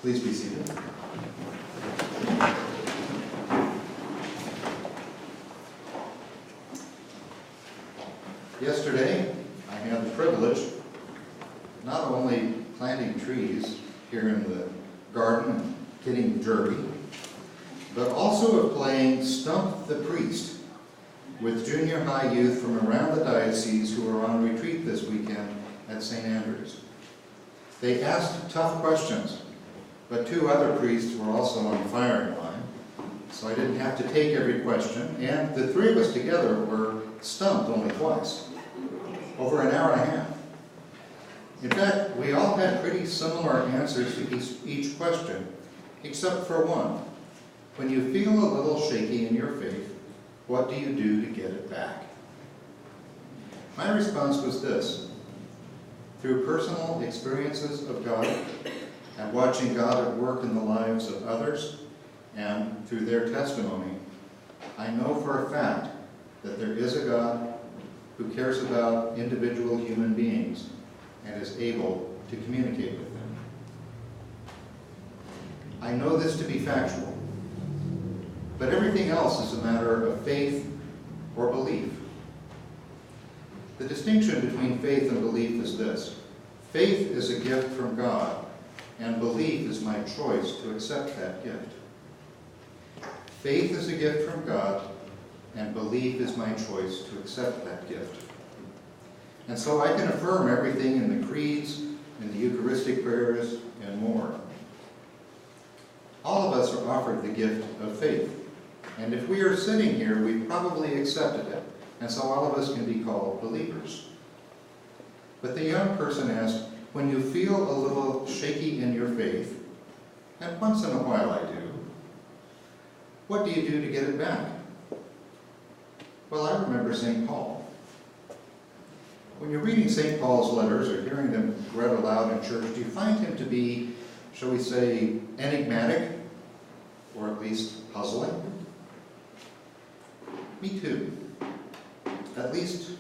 Please be seated. Yesterday, I had the privilege not only planting trees here in the garden and getting dirty, but also of playing Stump the Priest with junior high youth from around the diocese who are on retreat this weekend at St. Andrews. They asked tough questions, but two other priests were also on the firing line, so I didn't have to take every question, and the three of us together were stumped only twice, over an hour and a half. In fact, we all had pretty similar answers to each question, except for one. When you feel a little shaky in your faith, what do you do to get it back? My response was this: through personal experiences of God, and watching God at work in the lives of others, and through their testimony, I know for a fact that there is a God who cares about individual human beings and is able to communicate with them. I know this to be factual, but everything else is a matter of faith or belief. The distinction between faith and belief is this: faith is a gift from God, and belief is my choice to accept that gift. Faith is a gift from God, and belief is my choice to accept that gift. And so I can affirm everything in the creeds, in the Eucharistic prayers, and more. All of us are offered the gift of faith, and if we are sitting here, we probably accepted it, and so all of us can be called believers. But the young person asked, when you feel a little shaky in your faith, and once in a while I do, what do you do to get it back? Well, I remember St. Paul. When you're reading St. Paul's letters or hearing them read aloud in church, do you find him to be, shall we say, enigmatic, or at least puzzling? Me too. At least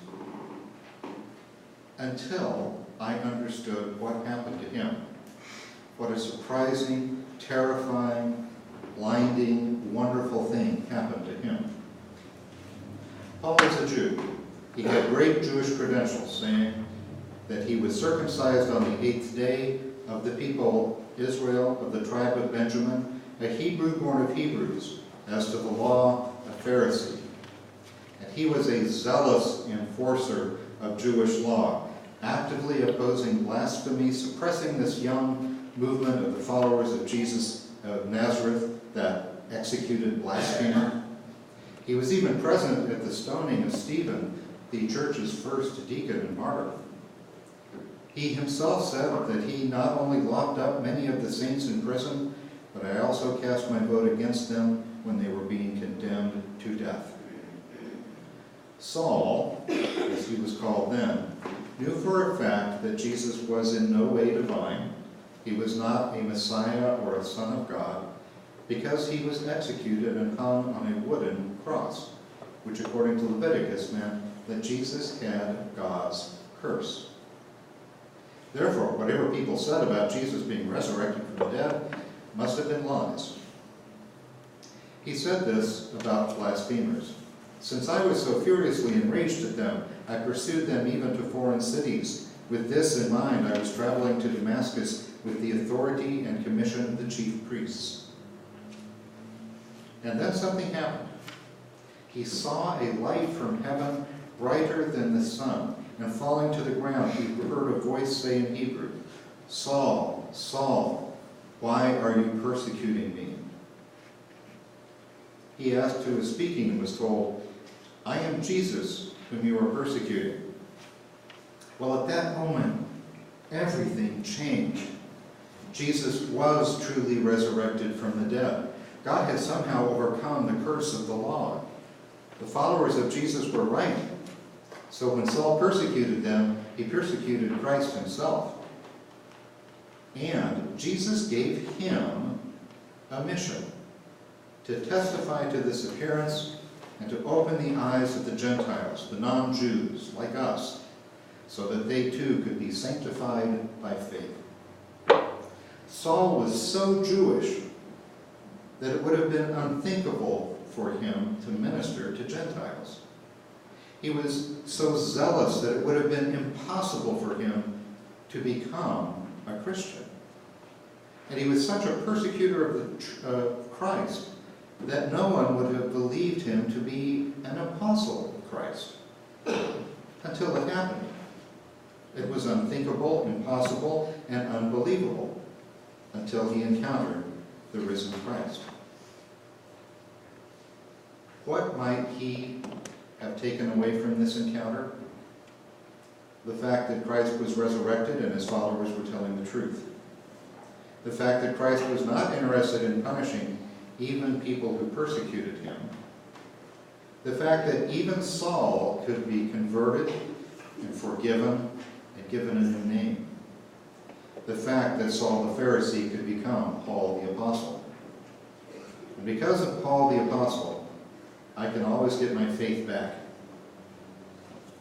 until I understood what happened to him. What a surprising, terrifying, blinding, wonderful thing happened to him. Paul is a Jew. He had great Jewish credentials, saying that he was circumcised on the 8th day, of the people Israel, of the tribe of Benjamin, a Hebrew born of Hebrews, as to the law, a Pharisee. And he was a zealous enforcer of Jewish law, actively opposing blasphemy, suppressing this young movement of the followers of Jesus of Nazareth that executed blasphemer. He was even present at the stoning of Stephen, the church's first deacon and martyr. He himself said that he not only locked up many of the saints in prison, but I also cast my vote against them when they were being condemned to death. Saul, as he was called then, knew for a fact that Jesus was in no way divine. He was not a Messiah or a Son of God, because he was executed and hung on a wooden cross, which according to Leviticus meant that Jesus had God's curse. Therefore, whatever people said about Jesus being resurrected from the dead must have been lies. He said this about blasphemers: since I was so furiously enraged at them, I pursued them even to foreign cities. With this in mind, I was traveling to Damascus with the authority and commission of the chief priests. And then something happened. He saw a light from heaven brighter than the sun, and falling to the ground, he heard a voice say in Hebrew, "Saul, Saul, why are you persecuting me?" He asked who was speaking and was told, "I am Jesus, whom you are persecuting." Well, at that moment, everything changed. Jesus was truly resurrected from the dead. God had somehow overcome the curse of the law. The followers of Jesus were right. So when Saul persecuted them, he persecuted Christ himself. And Jesus gave him a mission: to testify to this appearance and to open the eyes of the Gentiles, the non-Jews, like us, so that they too could be sanctified by faith. Saul was so Jewish that it would have been unthinkable for him to minister to Gentiles. He was so zealous that it would have been impossible for him to become a Christian. And he was such a persecutor of Christ that no one would have believed him to be an apostle of Christ until it happened. It was unthinkable, impossible, and unbelievable until he encountered the risen Christ. What might he have taken away from this encounter? The fact that Christ was resurrected and his followers were telling the truth. The fact that Christ was not interested in punishing even people who persecuted him. The fact that even Saul could be converted and forgiven and given a new name. The fact that Saul the Pharisee could become Paul the Apostle. And because of Paul the Apostle, I can always get my faith back.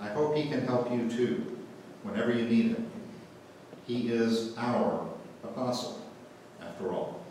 I hope he can help you too, whenever you need him. He is our apostle, after all.